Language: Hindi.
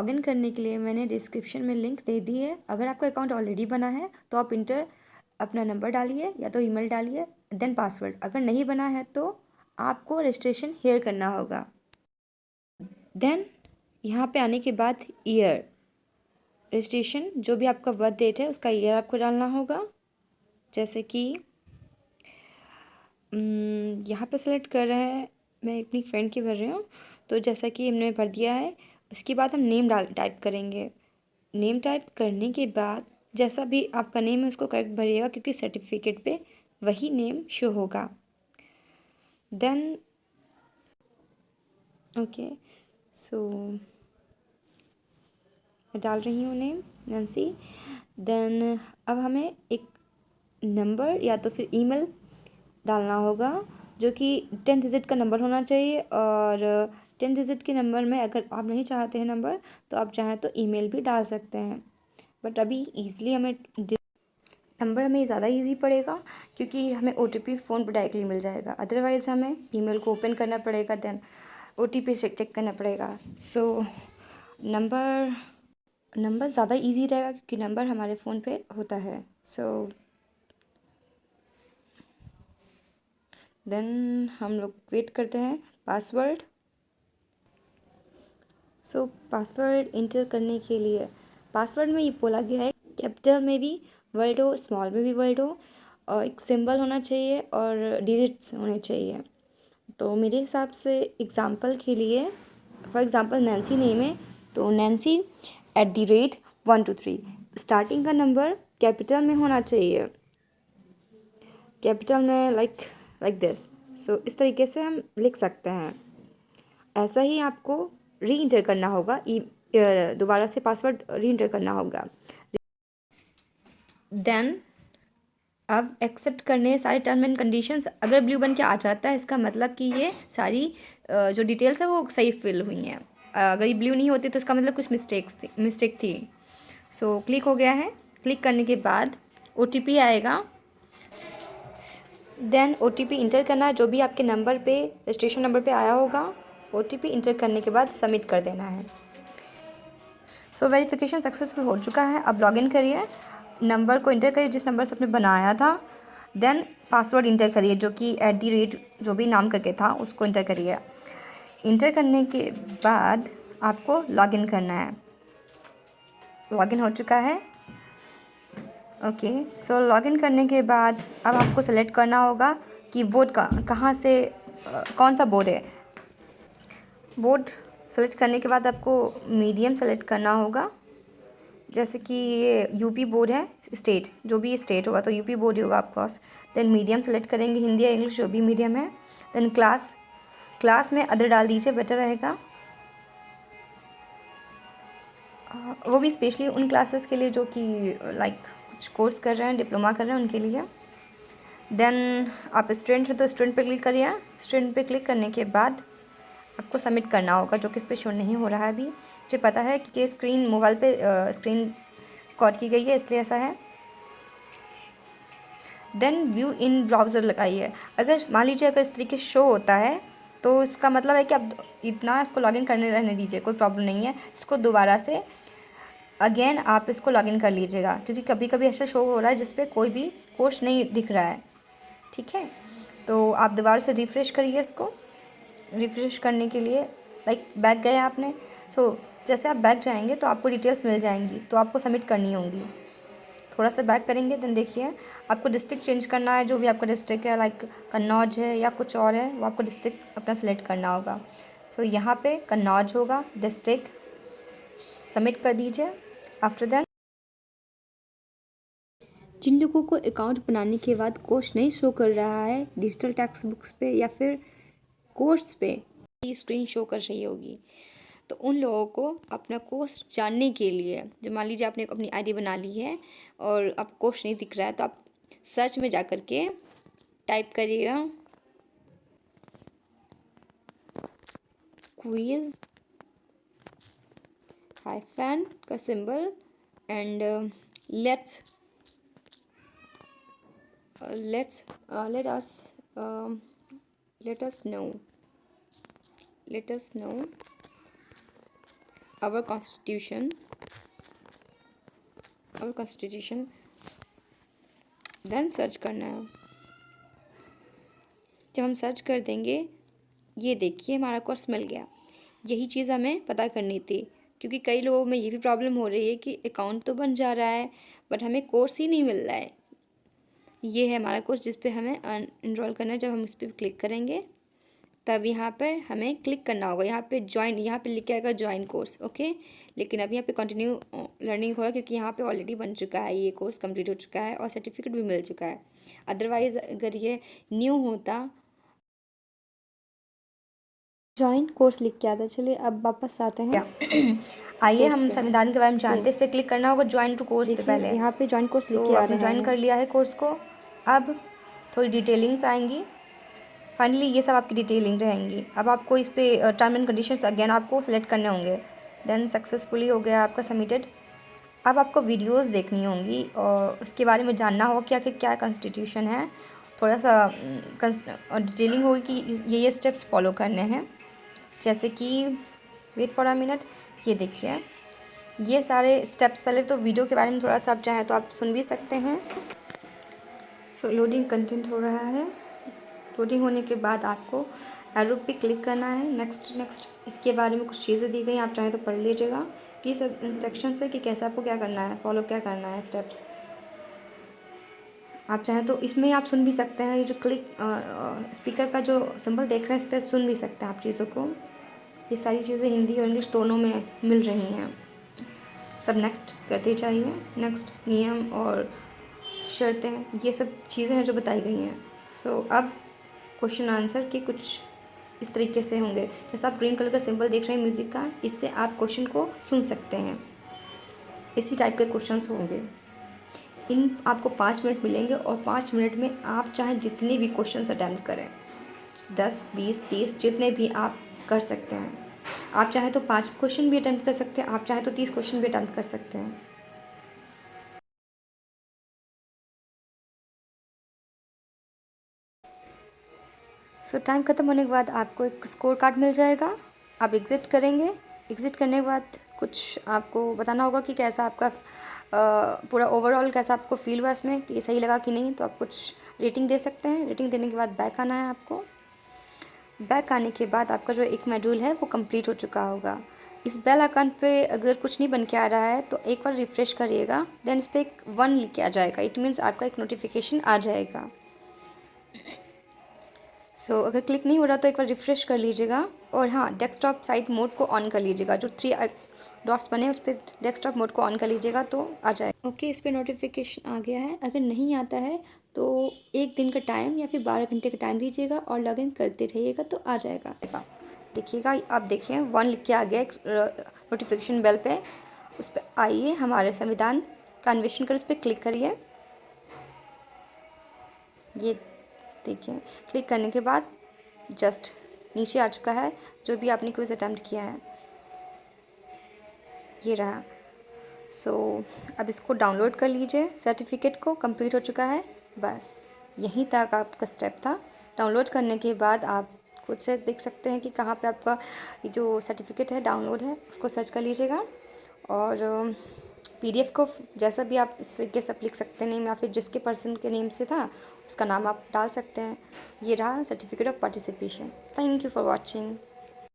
लॉगिन करने के लिए मैंने डिस्क्रिप्शन में लिंक दे दी है। अगर आपका अकाउंट ऑलरेडी बना है तो आप अपना नंबर डालिए या तो ईमेल डालिए, देन पासवर्ड। अगर नहीं बना है तो आपको रजिस्ट्रेशन हेयर करना होगा। देन यहाँ पे आने के बाद ईयर रजिस्ट्रेशन, जो भी आपका बर्थ डेट है उसका ईयर आपको डालना होगा। जैसे कि यहाँ पे सेलेक्ट कर रहे हैं, मैं अपनी फ्रेंड की भर रही हूँ, तो जैसा कि हमने भर दिया है उसके बाद हम नेम टाइप करेंगे। नेम टाइप करने के बाद जैसा भी आपका नेम है उसको करेक्ट भरिएगा, क्योंकि सर्टिफिकेट पे वही नेम शो होगा। देन ओके, सो मैं डाल रही हूँ नेम नैन्सी। देन अब हमें एक नंबर या तो फिर ईमेल डालना होगा, जो कि 10 डिजिट का नंबर होना चाहिए। और 10 डिजिट के नंबर में अगर आप नहीं चाहते हैं नंबर, तो आप चाहें तो ईमेल भी डाल सकते हैं। बट अभी ईज़िली हमें नंबर हमें ज़्यादा इजी पड़ेगा, क्योंकि हमें OTP फ़ोन पर डायरेक्टली मिल जाएगा। अदरवाइज़ हमें ईमेल को ओपन करना पड़ेगा, देन OTP चेक करना पड़ेगा। सो नंबर ज़्यादा इजी रहेगा, क्योंकि नंबर हमारे फ़ोन पे होता है। सो देन हम लोग वेट करते हैं पासवर्ड। सो पासवर्ड इंटर करने के लिए पासवर्ड में ये बोला गया है कैपिटल में भी वर्ड हो, स्मॉल में भी वर्ड हो, और एक सिंबल होना चाहिए और डिजिट्स होने चाहिए। तो मेरे हिसाब से एग्ज़ाम्पल के लिए, फॉर एग्ज़ाम्पल नैन्सी नेम है तो नैन्सी @123। स्टार्टिंग का नंबर कैपिटल में होना चाहिए, कैपिटल में लाइक दिस। सो इस तरीके से हम लिख सकते हैं। ऐसा ही आपको री इंटर करना होगा, दोबारा से पासवर्ड री इंटर करना होगा। देन अब एक्सेप्ट करने सारे टर्म एंड कंडीशंस। अगर ब्लू बन के आ जाता है, इसका मतलब कि ये सारी जो डिटेल्स है वो सही फिल हुई हैं। अगर ये ब्लू नहीं होती तो इसका मतलब कुछ मिस्टेक थी। सो क्लिक हो गया है। क्लिक करने के बाद OTP आएगा। देन OTP इंटर करना है, जो भी आपके नंबर पे, रजिस्ट्रेशन नंबर पे आया होगा। OTP इंटर करने के बाद सबमिट कर देना है। सो वेरिफिकेशन सक्सेसफुल हो चुका है। अब लॉगिन करिए, नंबर को इंटर करिए जिस नंबर से आपने बनाया था। देन पासवर्ड इंटर करिए, जो कि @ जो भी नाम करके था उसको इंटर करिए। इंटर करने के बाद आपको लॉगिन करना है। लॉगिन हो चुका है। ओके, सो लॉगिन करने के बाद अब आपको सेलेक्ट करना होगा कि बोर्ड कहाँ से कौन सा बोर्ड है। बोर्ड सेलेक्ट करने के बाद आपको मीडियम सेलेक्ट करना होगा। जैसे कि ये यूपी बोर्ड है, स्टेट, जो भी स्टेट होगा तो यूपी बोर्ड ही होगा ऑफकोर्स। देन मीडियम सेलेक्ट करेंगे, हिंदी या इंग्लिश जो भी मीडियम है। देन क्लास में अदर डाल दीजिए, बेटर रहेगा। वो भी स्पेशली उन क्लासेस के लिए जो कि लाइक कुछ कोर्स कर रहे हैं, डिप्लोमा कर रहे हैं, उनके लिए। देन आप स्टूडेंट हैं तो स्टूडेंट पे क्लिक करिए। स्टूडेंट पे क्लिक करने के बाद आपको सबमिट करना होगा, जो कि इस पर शो नहीं हो रहा है अभी। मुझे पता है कि स्क्रीन मोबाइल पे स्क्रीन रिकॉर्ड की गई है, इसलिए ऐसा है। देन व्यू इन ब्राउज़र लगाइए। अगर मान लीजिए अगर इस तरीके शो होता है तो इसका मतलब है कि आप इतना इसको लॉगिन करने रहने दीजिए, कोई प्रॉब्लम नहीं है। इसको दोबारा से अगेन आप इसको लॉगिन कर लीजिएगा, क्योंकि कभी कभी ऐसा शो हो रहा है जिस पे कोई भी कोर्स नहीं दिख रहा है। ठीक है, तो आप दोबारा से रिफ़्रेश करिए इसको। रिफ़्रेश करने के लिए लाइक बैक गए आपने। सो जैसे आप बैक जाएंगे तो आपको डिटेल्स मिल जाएंगी, तो आपको सबमिट करनी होंगी। थोड़ा सा बैक करेंगे, देन देखिए आपको डिस्ट्रिक्ट चेंज करना है। जो भी आपका डिस्ट्रिक्ट है, लाइक कन्नौज है या कुछ और है, वो आपको डिस्ट्रिक्ट अपना सेलेक्ट करना होगा। सो यहाँ पे कन्नौज होगा डिस्ट्रिक्ट, सबमिट कर दीजिए। आफ्टर दैट जिन लोगों को अकाउंट बनाने के बाद कोर्स नहीं शो कर रहा है डिजिटल टेक्स्ट बुक्स पे या फिर कोर्स पे, ये स्क्रीन शो कर रही होगी, तो उन लोगों को अपना कोर्स जानने के लिए, जब मान लीजिए आपने अपनी आईडी बना ली है और आपको कोर्स नहीं दिख रहा है, तो आप सर्च में जा कर के टाइप करिएगा क्विज हाइफन का symbol and let's let us let us know our constitution then search करना है। जब हम सर्च कर देंगे, ये देखिए हमारा कोर्स मिल गया। यही चीज़ हमें पता करनी थी, क्योंकि कई लोगों में ये भी प्रॉब्लम हो रही है कि अकाउंट तो बन जा रहा है बट हमें कोर्स ही नहीं मिल रहा है। ये है हमारा कोर्स जिस पे हमें इनरोल करना है। जब हम इस पर क्लिक करेंगे तब यहाँ पे हमें क्लिक करना होगा। यहाँ पे ज्वाइन, यहाँ पे लिख के आएगा ज्वाइन कोर्स, ओके। लेकिन अभी यहाँ पे कंटिन्यू लर्निंग हो रहा है, क्योंकि यहाँ पे ऑलरेडी बन चुका है, ये कोर्स कंप्लीट हो चुका है और सर्टिफिकेट भी मिल चुका है। अदरवाइज़ अगर ये न्यू होता, ज्वाइन कोर्स लिख के आता। चलिए अब वापस आते हैं। आइए हम संविधान के बारे में जानते हैं। इस पर क्लिक करना होगा ज्वाइन टू कोर्स पे पहले। यहाँ पे ज्वाइन कोर्स लिख के आ रहा है। ज्वाइन कर लिया है कोर्स को। अब थोड़ी डिटेलिंग्स आएंगी। फाइनली ये सब आपकी डिटेलिंग रहेंगी। अब आपको इस पर टर्म एंड कंडीशंस अगेन आपको सेलेक्ट करने होंगे। देन सक्सेसफुली हो गया आपका सबमिटेड। अब आपको वीडियोस देखनी होंगी और उसके बारे में जानना होगा कि आखिर क्या कॉन्स्टिट्यूशन है। थोड़ा सा डिटेलिंग होगी कि ये स्टेप्स फॉलो करने हैं। जैसे कि वेट फॉर अ मिनट, ये देखिए ये सारे स्टेप्स। पहले तो वीडियो के बारे में थोड़ा सा आप चाहें तो आप सुन भी सकते हैं। सो लोडिंग कंटेंट हो रहा है। लोडिंग होने के बाद आपको एरो पे क्लिक करना है। नेक्स्ट इसके बारे में कुछ चीज़ें दी गई, आप चाहें तो पढ़ लीजिएगा कि सब इंस्ट्रक्शंस है कि कैसे आपको क्या करना है, फॉलो क्या करना है स्टेप्स। आप चाहें तो इसमें आप सुन भी सकते हैं। ये जो क्लिक स्पीकर का जो सिंबल देख रहे हैं, इस पर सुन भी सकते हैं आप चीज़ों को। ये सारी चीज़ें हिंदी और इंग्लिश दोनों में मिल रही हैं। सब नेक्स्ट करते जाइए। नेक्स्ट नियम और शर्तें, ये सब चीज़ें हैं जो बताई गई हैं। सो अब क्वेश्चन आंसर के कुछ इस तरीके से होंगे। जैसे आप ग्रीन कलर का सिंबल देख रहे हैं म्यूज़िक का, इससे आप क्वेश्चन को सुन सकते हैं। इसी टाइप के क्वेश्चंस होंगे। इन आपको 5 मिनट मिलेंगे और 5 मिनट में आप चाहे जितने भी क्वेश्चंस अटैम्प्ट करें, 10, 20, 30 जितने भी आप कर सकते हैं। आप चाहे तो 5 क्वेश्चन भी अटैम्प्ट कर सकते हैं, आप चाहे तो 30 क्वेश्चन भी अटैम्प्ट कर सकते हैं। सो टाइम ख़त्म होने के बाद आपको एक स्कोर कार्ड मिल जाएगा। आप एग्ज़िट करेंगे। एग्ज़िट करने के बाद कुछ आपको बताना होगा कि कैसा आपका पूरा ओवरऑल कैसा आपको फील हुआ इसमें, कि सही लगा कि नहीं। तो आप कुछ रेटिंग दे सकते हैं। रेटिंग देने के बाद बैक आना है आपको। बैक आने के बाद आपका जो एक मॉड्यूल है वो कंप्लीट हो चुका होगा। इस बेल आइकन पे अगर कुछ नहीं बन के आ रहा है तो एक बार रिफ़्रेश करिएगा। देन इस पर एक 1 लिख के आ जाएगा। इट मीन्स आपका एक नोटिफिकेशन आ जाएगा। सो अगर क्लिक नहीं हो रहा तो एक बार रिफ़्रेश कर लीजिएगा। और हाँ, डेस्कटॉप साइट मोड को ऑन कर लीजिएगा। जो 3 डॉट्स बने उस पर डेस्कटॉप मोड को ऑन कर लीजिएगा तो आ जाएगा। ओके, इस पर नोटिफिकेशन आ गया है। अगर नहीं आता है तो 1 दिन का टाइम या फिर 12 घंटे का टाइम दीजिएगा और लॉगिन करते रहिएगा तो आ जाएगा। देखिएगा, आप देखिए 1 लिख के आ गया एक नोटिफिकेशन बेल पे। उस पर आइए, हमारे संविधान का अन्वेषण कर उस पर क्लिक करिए। ये देखिए, क्लिक करने के बाद जस्ट नीचे आ चुका है जो भी आपने क्विज़ अटैम्प्ट किया है, ये रहा। सो अब इसको डाउनलोड कर लीजिए। सर्टिफिकेट को कंप्लीट हो चुका है। बस यहीं तक आपका स्टेप था। डाउनलोड करने के बाद आप खुद से देख सकते हैं कि कहाँ पे आपका ये जो सर्टिफिकेट है डाउनलोड है, उसको सर्च कर लीजिएगा। और PDF को जैसा भी आप इस तरीके से लिख सकते हैं नेम, या फिर जिसके पर्सन के नेम से था उसका नाम आप डाल सकते हैं। ये रहा certificate of participation. Thank you for watching.